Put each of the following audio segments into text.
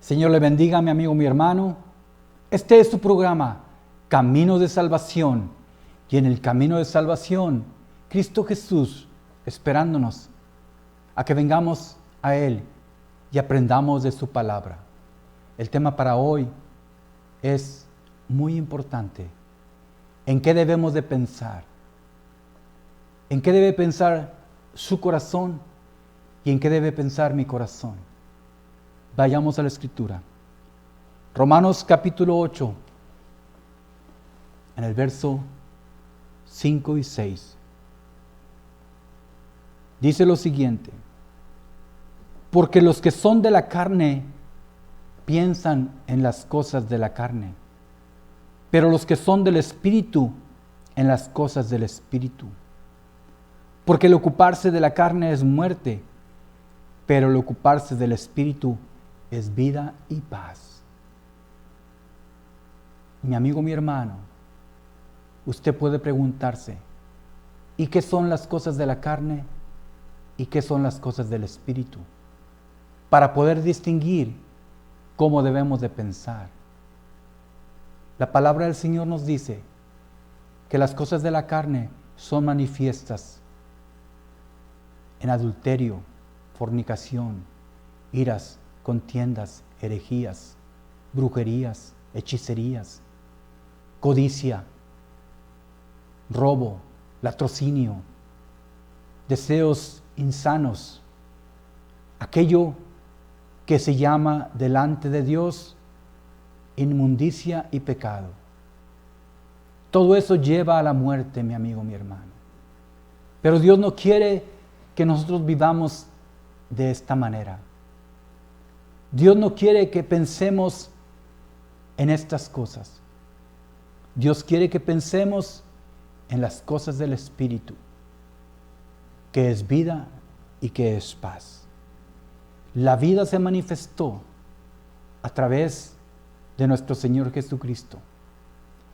Señor le bendiga, mi amigo, mi hermano. Este es su programa, Camino de Salvación. Y en el camino de salvación, Cristo Jesús esperándonos a que vengamos a Él y aprendamos de su palabra. El tema para hoy es muy importante. ¿En qué debemos de pensar? ¿En qué debe pensar su corazón y en qué debe pensar mi corazón? Vayamos a la Escritura. Romanos capítulo 8, en el verso 5 y 6. Dice lo siguiente: porque los que son de la carne piensan en las cosas de la carne, pero los que son del Espíritu en las cosas del Espíritu. Porque el ocuparse de la carne es muerte, pero el ocuparse del Espíritu es vida y paz. Mi amigo, mi hermano, usted puede preguntarse, ¿y qué son las cosas de la carne y qué son las cosas del Espíritu? Para poder distinguir cómo debemos de pensar. La palabra del Señor nos dice que las cosas de la carne son manifiestas en adulterio, fornicación, iras, contiendas, herejías, brujerías, hechicerías, codicia, robo, latrocinio, deseos insanos, aquello que se llama delante de Dios inmundicia y pecado. Todo eso lleva a la muerte, mi amigo, mi hermano. Pero Dios no quiere que nosotros vivamos de esta manera. Dios no quiere que pensemos en estas cosas. Dios quiere que pensemos en las cosas del Espíritu, que es vida y que es paz. La vida se manifestó a través de nuestro Señor Jesucristo.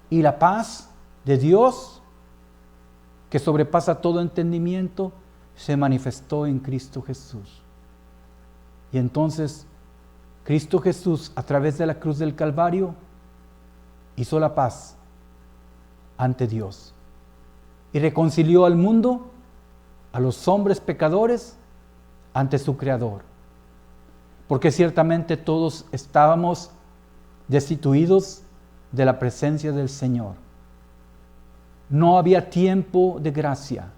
Y la paz de Dios, que sobrepasa todo entendimiento, se manifestó en Cristo Jesús. Y entonces Cristo Jesús, a través de la cruz del Calvario, hizo la paz ante Dios y reconcilió al mundo, a los hombres pecadores, ante su Creador. Porque ciertamente todos estábamos destituidos de la presencia del Señor. No había tiempo de gracia,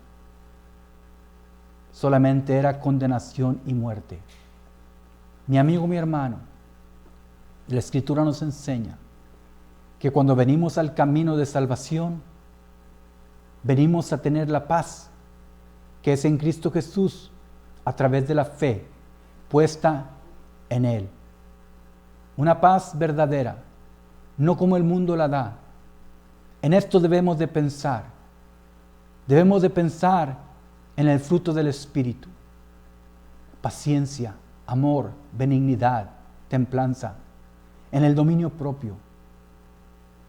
solamente era condenación y muerte. Mi amigo, mi hermano, la Escritura nos enseña que cuando venimos al camino de salvación, venimos a tener la paz que es en Cristo Jesús a través de la fe puesta en Él. Una paz verdadera, no como el mundo la da. En esto debemos de pensar. Debemos de pensar en el fruto del Espíritu: paciencia, amor, benignidad, templanza, en el dominio propio.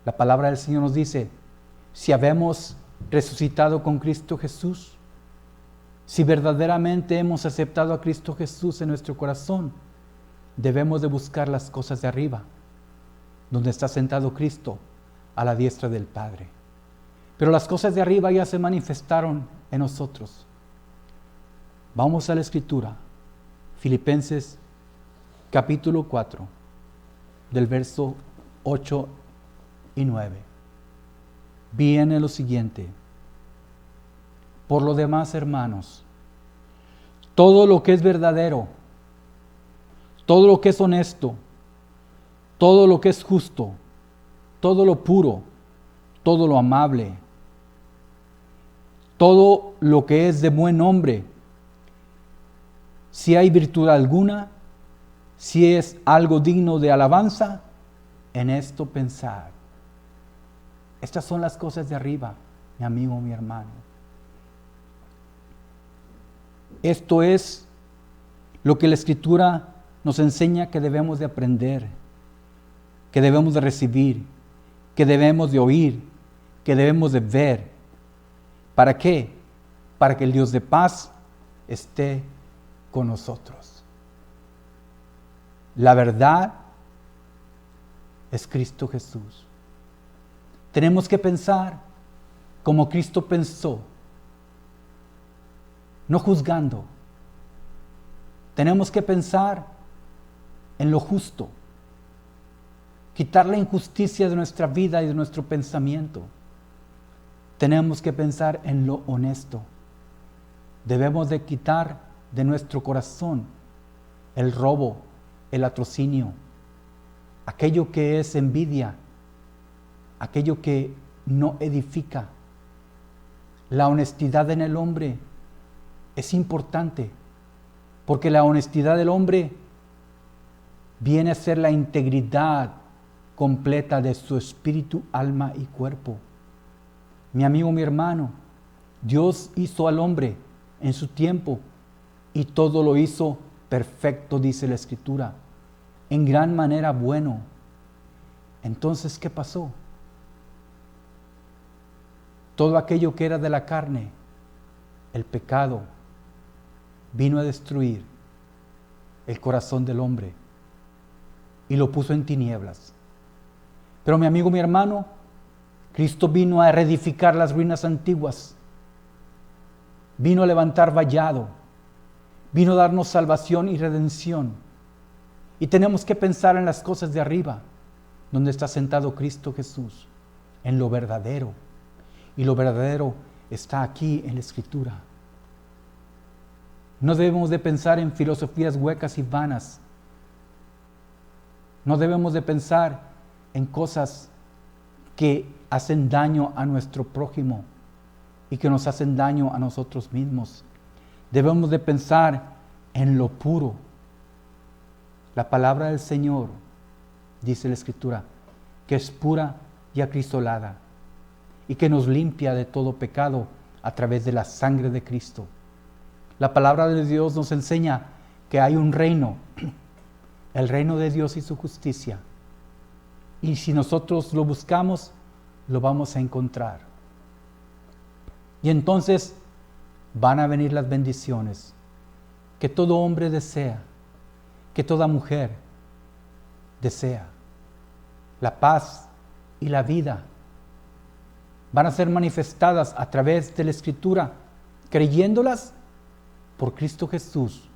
La palabra del Señor nos dice: si habemos resucitado con Cristo Jesús, si verdaderamente hemos aceptado a Cristo Jesús en nuestro corazón, debemos de buscar las cosas de arriba, donde está sentado Cristo a la diestra del Padre. Pero las cosas de arriba ya se manifestaron en nosotros. Vamos a la Escritura. Filipenses capítulo 4, del verso 8 y 9. Viene lo siguiente: por lo demás, hermanos, todo lo que es verdadero, todo lo que es honesto, todo lo que es justo, todo lo puro, todo lo amable, todo lo que es de buen nombre, si hay virtud alguna, si es algo digno de alabanza, en esto pensar. Estas son las cosas de arriba, mi amigo, mi hermano. Esto es lo que la Escritura nos enseña que debemos de aprender, que debemos de recibir, que debemos de oír, que debemos de ver. ¿Para qué? Para que el Dios de paz esté con nosotros. La verdad es Cristo Jesús. Tenemos que pensar como Cristo pensó, no juzgando. Tenemos que pensar en lo justo, quitar la injusticia de nuestra vida y de nuestro pensamiento. Tenemos que pensar en lo honesto. Debemos de quitar de nuestro corazón el robo, el latrocinio, aquello que es envidia, aquello que no edifica. La honestidad en el hombre es importante, porque la honestidad del hombre viene a ser la integridad completa de su espíritu, alma y cuerpo. Mi amigo, mi hermano, Dios hizo al hombre en su tiempo y todo lo hizo perfecto, dice la Escritura, en gran manera bueno. Entonces, ¿qué pasó? Todo aquello que era de la carne, el pecado, vino a destruir el corazón del hombre y lo puso en tinieblas. Pero mi amigo, mi hermano, Cristo vino a reedificar las ruinas antiguas, vino a levantar vallado, vino a darnos salvación y redención. Y tenemos que pensar en las cosas de arriba, donde está sentado Cristo Jesús, en lo verdadero. Y lo verdadero está aquí en la Escritura. No debemos de pensar en filosofías huecas y vanas. No debemos de pensar en cosas que hacen daño a nuestro prójimo y que nos hacen daño a nosotros mismos. Debemos de pensar en lo puro. La palabra del Señor, dice la Escritura, que es pura y acrisolada y que nos limpia de todo pecado a través de la sangre de Cristo. La palabra de Dios nos enseña que hay un reino, el reino de Dios y su justicia. Y si nosotros lo buscamos, lo vamos a encontrar. Y entonces van a venir las bendiciones que todo hombre desea, que toda mujer desea. La paz y la vida van a ser manifestadas a través de la Escritura, creyéndolas por Cristo Jesús,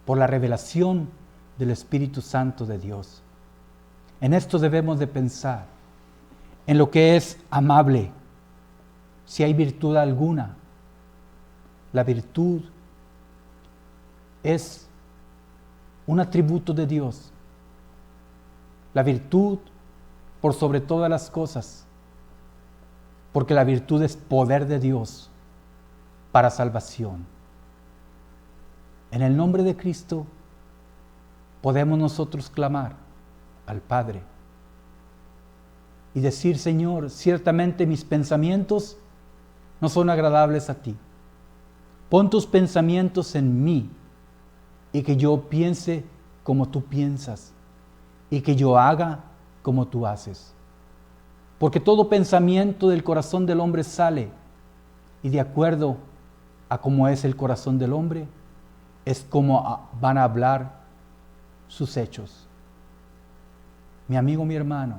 por la revelación del Espíritu Santo de Dios. En esto debemos de pensar, en lo que es amable, si hay virtud alguna. La virtud es un atributo de Dios. La virtud por sobre todas las cosas, porque la virtud es poder de Dios para salvación. En el nombre de Cristo podemos nosotros clamar al Padre y decir: Señor, ciertamente mis pensamientos no son agradables a ti. Pon tus pensamientos en mí y que yo piense como tú piensas y que yo haga como tú haces. Porque todo pensamiento del corazón del hombre sale, y de acuerdo a cómo es el corazón del hombre, es como van a hablar sus hechos. Mi amigo, mi hermano,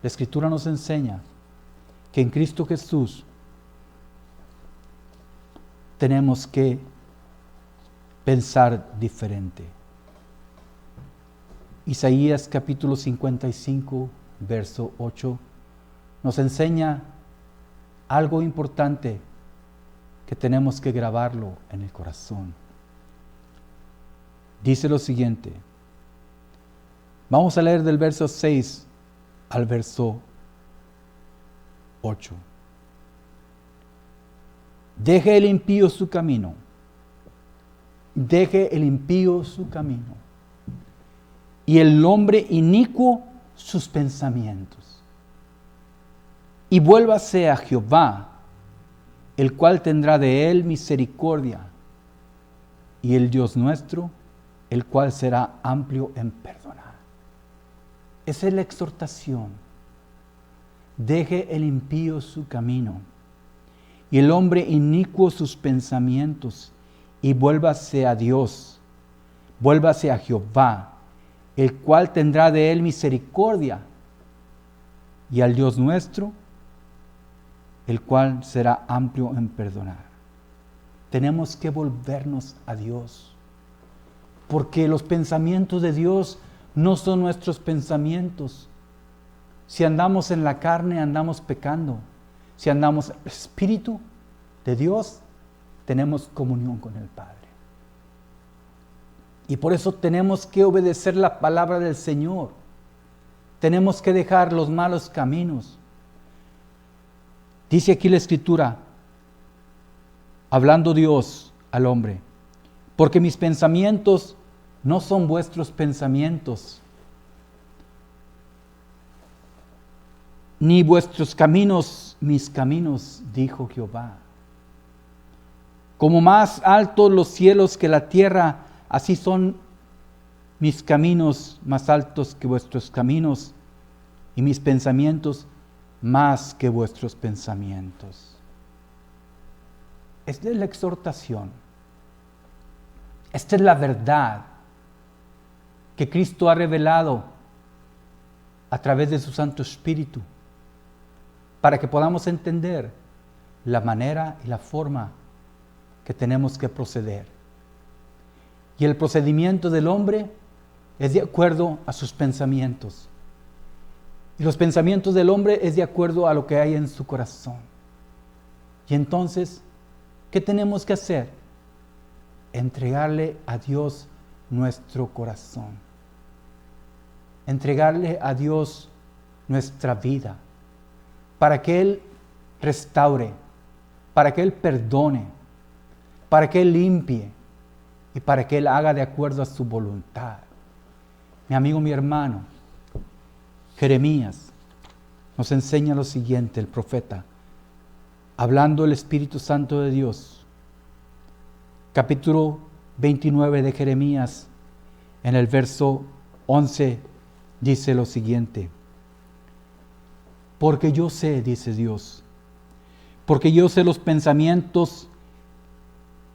la Escritura nos enseña que en Cristo Jesús tenemos que pensar diferente. Isaías capítulo 55, verso 8, nos enseña algo importante que tenemos que grabarlo en el corazón. Dice lo siguiente. Vamos a leer del verso 6 al verso 8. Deje el impío su camino. Deje el impío su camino. Y el hombre inicuo sus pensamientos. Y vuélvase a Jehová, el cual tendrá de él misericordia, y el Dios nuestro, el cual será amplio en perdonar. Esa es la exhortación. Deje el impío su camino, y el hombre inicuo sus pensamientos, y vuélvase a Dios, vuélvase a Jehová, el cual tendrá de él misericordia, y al Dios nuestro, el cual será amplio en perdonar. Tenemos que volvernos a Dios, porque los pensamientos de Dios no son nuestros pensamientos. Si andamos en la carne, andamos pecando. Si andamos en el Espíritu de Dios, tenemos comunión con el Padre. Y por eso tenemos que obedecer la palabra del Señor. Tenemos que dejar los malos caminos. Dice aquí la Escritura, hablando Dios al hombre, porque mis pensamientos no son vuestros pensamientos, ni vuestros caminos mis caminos, dijo Jehová. Como más altos los cielos que la tierra, así son mis caminos más altos que vuestros caminos, y mis pensamientos más que vuestros pensamientos. Esta es la exhortación. Esta es la verdad que Cristo ha revelado a través de su Santo Espíritu, para que podamos entender la manera y la forma que tenemos que proceder. Y el procedimiento del hombre es de acuerdo a sus pensamientos. Y los pensamientos del hombre es de acuerdo a lo que hay en su corazón. Y entonces, ¿qué tenemos que hacer? Entregarle a Dios nuestro corazón. Entregarle a Dios nuestra vida, para que Él restaure, para que Él perdone, para que Él limpie y para que Él haga de acuerdo a su voluntad. Mi amigo, mi hermano, Jeremías nos enseña lo siguiente, el profeta, hablando el Espíritu Santo de Dios. Capítulo 29 de Jeremías, en el verso 11, dice lo siguiente. Porque yo sé, dice Dios, porque yo sé los pensamientos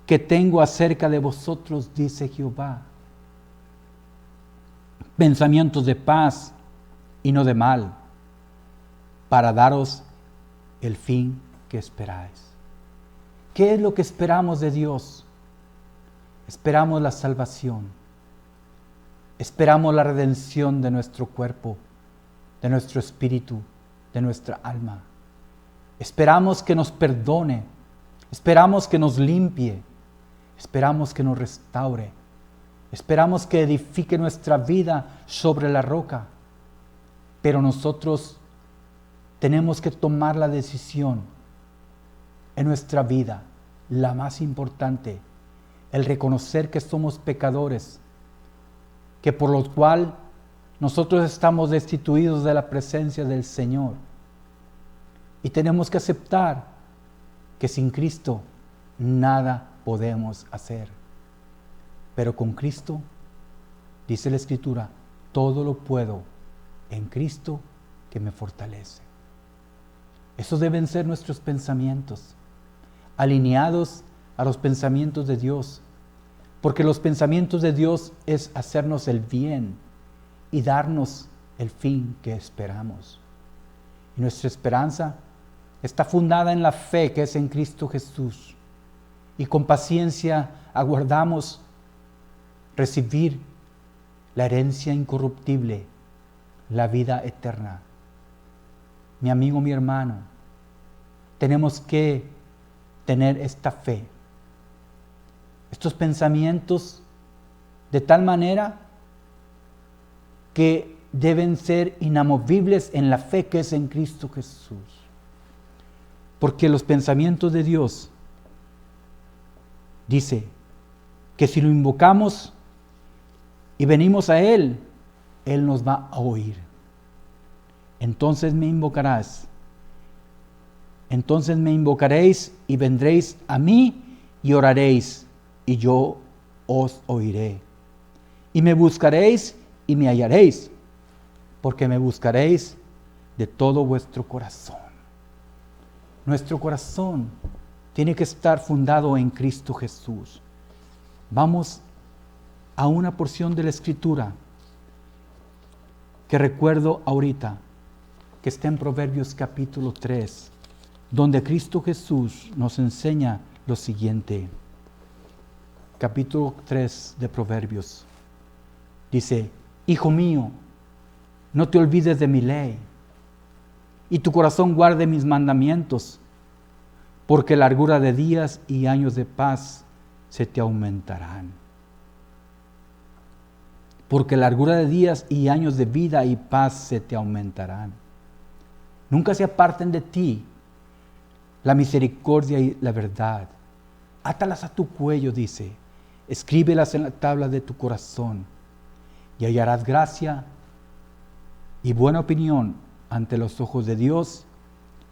que tengo acerca de vosotros, dice Jehová. Pensamientos de paz y no de mal, para daros el fin que esperáis. ¿Qué es lo que esperamos de Dios? Esperamos la salvación. Esperamos la redención de nuestro cuerpo, de nuestro espíritu, de nuestra alma. Esperamos que nos perdone. Esperamos que nos limpie. Esperamos que nos restaure. Esperamos que edifique nuestra vida sobre la roca. Pero nosotros tenemos que tomar la decisión en nuestra vida, la más importante, el reconocer que somos pecadores, que por lo cual nosotros estamos destituidos de la presencia del Señor. Y tenemos que aceptar que sin Cristo nada podemos hacer. Pero con Cristo, dice la Escritura, todo lo puedo en Cristo que me fortalece. Esos deben ser nuestros pensamientos, alineados a los pensamientos de Dios, porque los pensamientos de Dios es hacernos el bien y darnos el fin que esperamos. Y nuestra esperanza está fundada en la fe que es en Cristo Jesús, y con paciencia aguardamos recibir la herencia incorruptible, la vida eterna. Mi amigo, mi hermano, tenemos que tener esta fe, estos pensamientos de tal manera que deben ser inamovibles en la fe que es en Cristo Jesús. Porque los pensamientos de Dios, dice, que si lo invocamos y venimos a Él, Él nos va a oír. Entonces me invocarás Entonces me invocaréis y vendréis a mí y oraréis, y yo os oiré. Y me buscaréis y me hallaréis, porque me buscaréis de todo vuestro corazón. Nuestro corazón tiene que estar fundado en Cristo Jesús. Vamos a una porción de la Escritura que recuerdo ahorita, que está en Proverbios capítulo 3, donde Cristo Jesús nos enseña lo siguiente. Capítulo 3 de Proverbios. Dice: Hijo mío, no te olvides de mi ley, y tu corazón guarde mis mandamientos, porque largura de días y años de paz se te aumentarán. Porque largura de días y años de vida y paz se te aumentarán. Nunca se aparten de ti la misericordia y la verdad. Átalas a tu cuello, dice. Escríbelas en la tabla de tu corazón, y hallarás gracia y buena opinión ante los ojos de Dios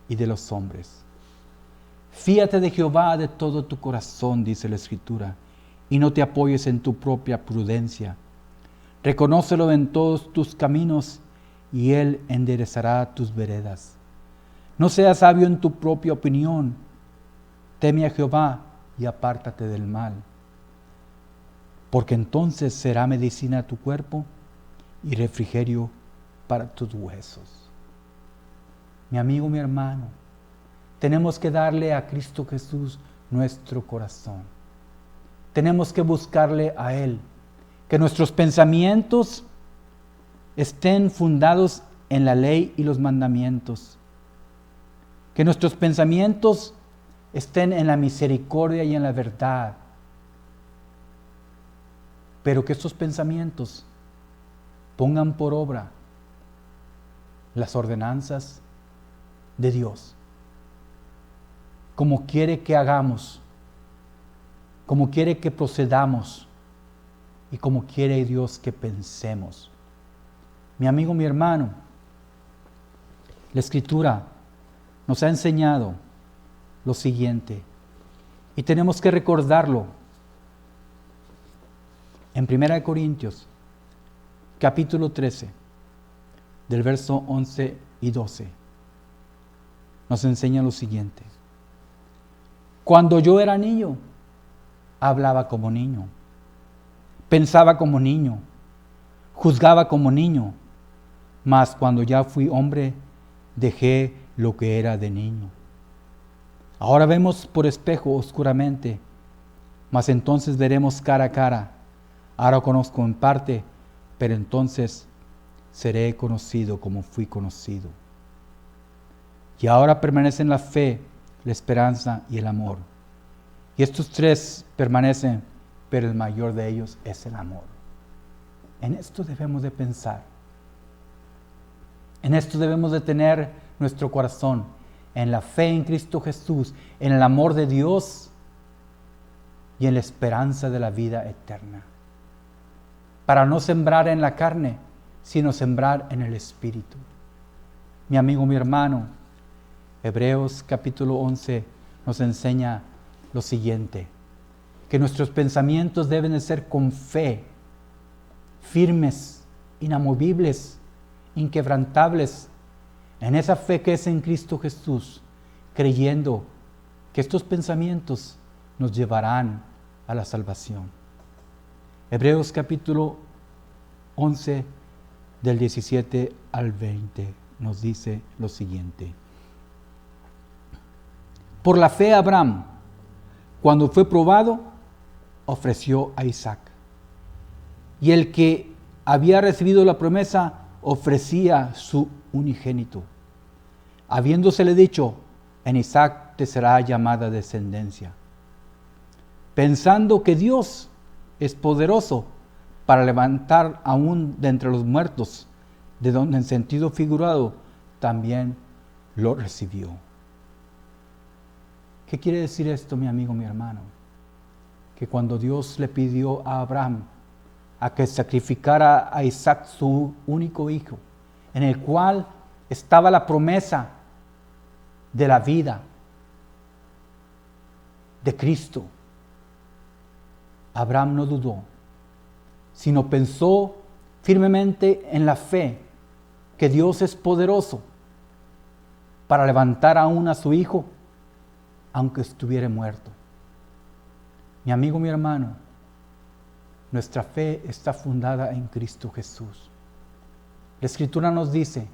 y de los hombres. Fíate de Jehová de todo tu corazón, dice la Escritura, y no te apoyes en tu propia prudencia. Reconócelo en todos tus caminos, y Él enderezará tus veredas. No seas sabio en tu propia opinión. Teme a Jehová y apártate del mal, porque entonces será medicina a tu cuerpo y refrigerio para tus huesos. Mi amigo, mi hermano, tenemos que darle a Cristo Jesús nuestro corazón. Tenemos que buscarle a Él. Que nuestros pensamientos estén fundados en la ley y los mandamientos. Que nuestros pensamientos estén en la misericordia y en la verdad. Pero que estos pensamientos pongan por obra las ordenanzas de Dios, como quiere que hagamos, como quiere que procedamos y como quiere Dios que pensemos. Mi amigo, mi hermano, la Escritura nos ha enseñado lo siguiente, y tenemos que recordarlo. En 1 Corintios, capítulo 13, del verso 11 y 12, nos enseña lo siguiente. Cuando yo era niño, hablaba como niño, pensaba como niño, juzgaba como niño, mas cuando ya fui hombre, dejé lo que era de niño. Ahora vemos por espejo oscuramente, mas entonces veremos cara a cara. Ahora conozco en parte, pero entonces seré conocido como fui conocido. Y ahora permanecen la fe, la esperanza y el amor. Y estos tres permanecen, pero el mayor de ellos es el amor. En esto debemos de pensar. En esto debemos de tener nuestro corazón, en la fe en Cristo Jesús, en el amor de Dios y en la esperanza de la vida eterna. Para no sembrar en la carne, sino sembrar en el Espíritu. Mi amigo, mi hermano, Hebreos capítulo 11 nos enseña lo siguiente, que nuestros pensamientos deben de ser con fe, firmes, inamovibles, inquebrantables, en esa fe que es en Cristo Jesús, creyendo que estos pensamientos nos llevarán a la salvación. Hebreos capítulo 11, del 17 al 20, nos dice lo siguiente. Por la fe Abraham, cuando fue probado, ofreció a Isaac. Y el que había recibido la promesa ofrecía su unigénito, habiéndosele dicho, en Isaac te será llamada descendencia, pensando que Dios es poderoso para levantar aún de entre los muertos, de donde en sentido figurado también lo recibió. ¿Qué quiere decir esto, mi amigo, mi hermano? Que cuando Dios le pidió a Abraham a que sacrificara a Isaac, su único hijo, en el cual estaba la promesa de la vida de Cristo, Abraham no dudó, sino pensó firmemente en la fe que Dios es poderoso para levantar aún a su hijo, aunque estuviera muerto. Mi amigo, mi hermano, nuestra fe está fundada en Cristo Jesús. La Escritura nos dice,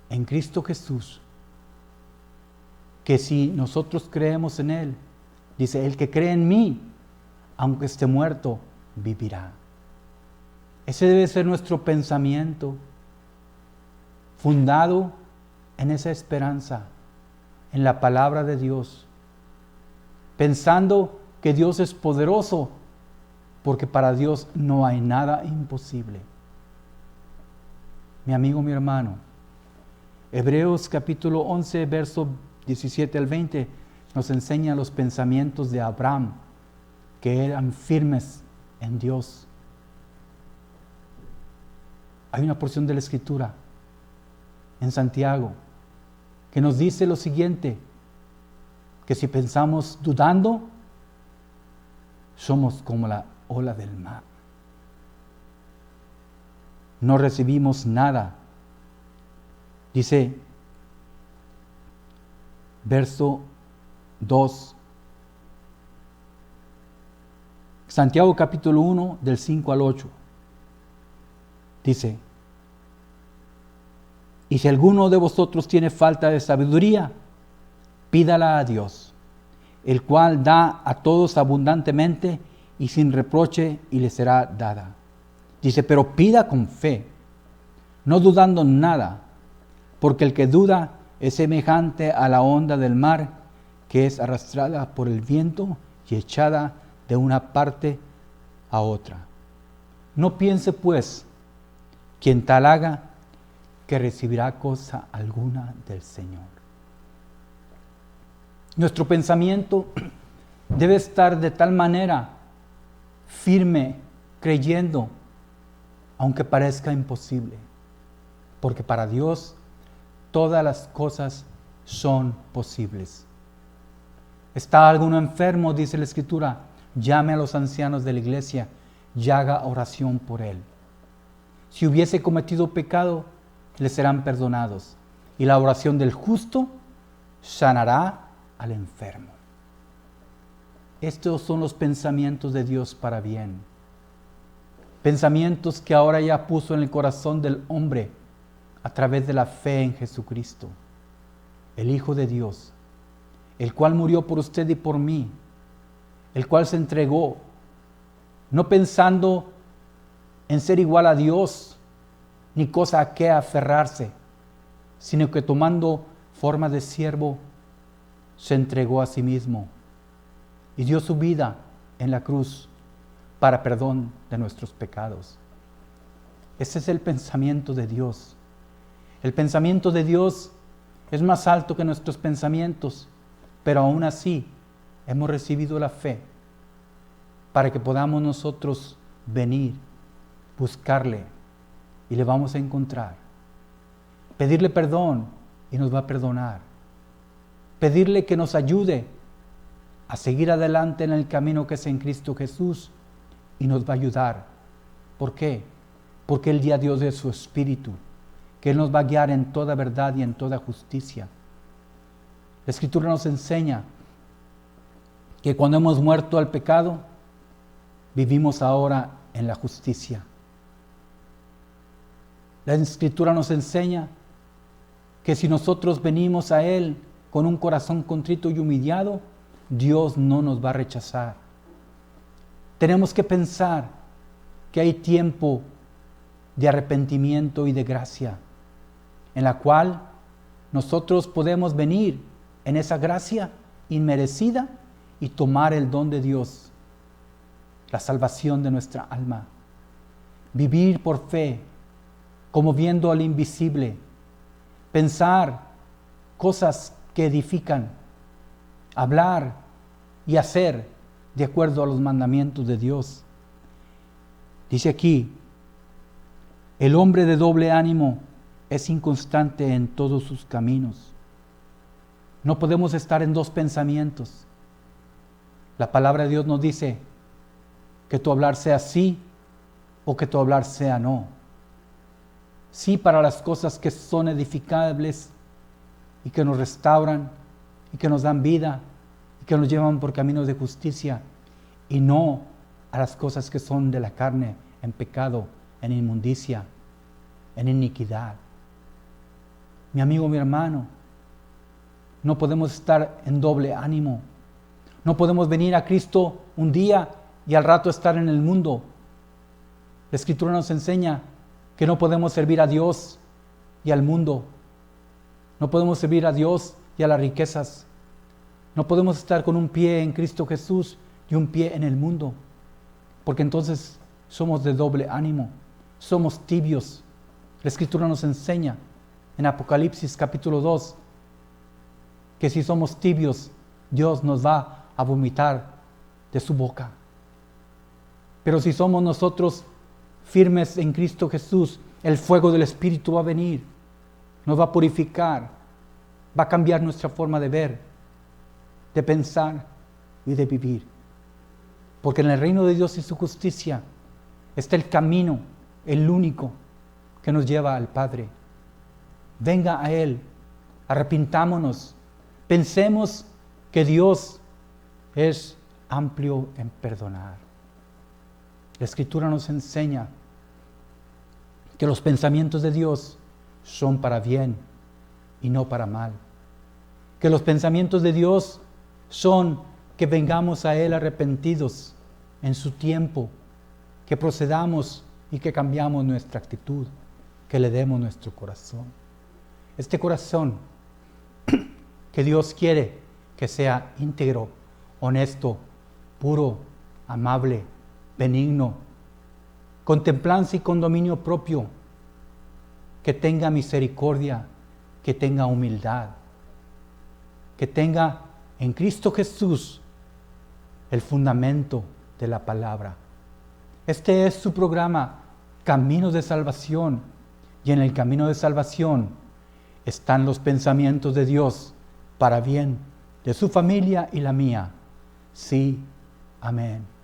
en Cristo Jesús, que si nosotros creemos en Él, dice, el que cree en mí, aunque esté muerto, vivirá. Ese debe ser nuestro pensamiento, fundado en esa esperanza, en la palabra de Dios, pensando que Dios es poderoso, porque para Dios no hay nada imposible. Mi amigo, mi hermano, Hebreos capítulo 11, verso 17 al 20, nos enseña los pensamientos de Abraham, que eran firmes en Dios. Hay una porción de la Escritura en Santiago que nos dice lo siguiente, que si pensamos dudando, somos como la ola del mar. No recibimos nada. Dice, verso 2, Santiago capítulo 1, del 5 al 8. Dice, y si alguno de vosotros tiene falta de sabiduría, pídala a Dios, el cual da a todos abundantemente y sin reproche, y le será dada. Dice, pero pida con fe, no dudando nada, porque el que duda es semejante a la onda del mar, que es arrastrada por el viento y echada de una parte a otra. No piense pues, quien tal haga, que recibirá cosa alguna del Señor. Nuestro pensamiento debe estar de tal manera firme, creyendo, aunque parezca imposible, porque para Dios todas las cosas son posibles. ¿Está alguno enfermo?, dice la Escritura, llame a los ancianos de la iglesia y haga oración por él. Si hubiese cometido pecado, le serán perdonados, y la oración del justo sanará al enfermo. Estos son los pensamientos de Dios para bien. Pensamientos que ahora ya puso en el corazón del hombre a través de la fe en Jesucristo, el Hijo de Dios, el cual murió por usted y por mí, el cual se entregó, no pensando en ser igual a Dios, ni cosa a qué aferrarse, sino que tomando forma de siervo, se entregó a sí mismo y dio su vida en la cruz para perdón de nuestros pecados. Ese es el pensamiento de Dios. El pensamiento de Dios es más alto que nuestros pensamientos, pero aún así hemos recibido la fe para que podamos nosotros venir, buscarle, y le vamos a encontrar. Pedirle perdón y nos va a perdonar. Pedirle que nos ayude a seguir adelante en el camino que es en Cristo Jesús y nos va a ayudar. ¿Por qué? Porque Él ya dio de su Espíritu, que Él nos va a guiar en toda verdad y en toda justicia. La Escritura nos enseña que cuando hemos muerto al pecado, vivimos ahora en la justicia. La Escritura nos enseña que si nosotros venimos a Él con un corazón contrito y humillado, Dios no nos va a rechazar. Tenemos que pensar que hay tiempo de arrepentimiento y de gracia, en la cual nosotros podemos venir en esa gracia inmerecida y tomar el don de Dios, la salvación de nuestra alma. Vivir por fe, como viendo al invisible, pensar cosas que edifican, hablar y hacer de acuerdo a los mandamientos de Dios. Dice aquí, el hombre de doble ánimo es inconstante en todos sus caminos. No podemos estar en dos pensamientos. La palabra de Dios nos dice que tu hablar sea sí o que tu hablar sea no. Sí para las cosas que son edificables y que nos restauran y que nos dan vida y que nos llevan por caminos de justicia, y no a las cosas que son de la carne, en pecado, en inmundicia, en iniquidad. Mi amigo, mi hermano, no podemos estar en doble ánimo. No podemos venir a Cristo un día y al rato estar en el mundo. La Escritura nos enseña que no podemos servir a Dios y al mundo. No podemos servir a Dios y a las riquezas. No podemos estar con un pie en Cristo Jesús y un pie en el mundo, porque entonces somos de doble ánimo, somos tibios. La Escritura nos enseña en Apocalipsis capítulo 2 que si somos tibios, Dios nos va a vomitar de su boca. Pero si somos nosotros firmes en Cristo Jesús, el fuego del Espíritu va a venir, nos va a purificar, va a cambiar nuestra forma de ver, de pensar y de vivir. Porque en el reino de Dios y su justicia está el camino, el único que nos lleva al Padre. Venga a Él, arrepintámonos, pensemos que Dios es amplio en perdonar. La Escritura nos enseña que los pensamientos de Dios son para bien y no para mal. Que los pensamientos de Dios son que vengamos a Él arrepentidos en su tiempo, que procedamos y que cambiamos nuestra actitud, que le demos nuestro corazón. Este corazón que Dios quiere que sea íntegro, honesto, puro, amable, benigno, con templanza y con dominio propio, que tenga misericordia, que tenga humildad, que tenga en Cristo Jesús el fundamento de la palabra. Este es su programa, Caminos de Salvación, y en el camino de salvación están los pensamientos de Dios para bien de su familia y la mía. Sí, amén.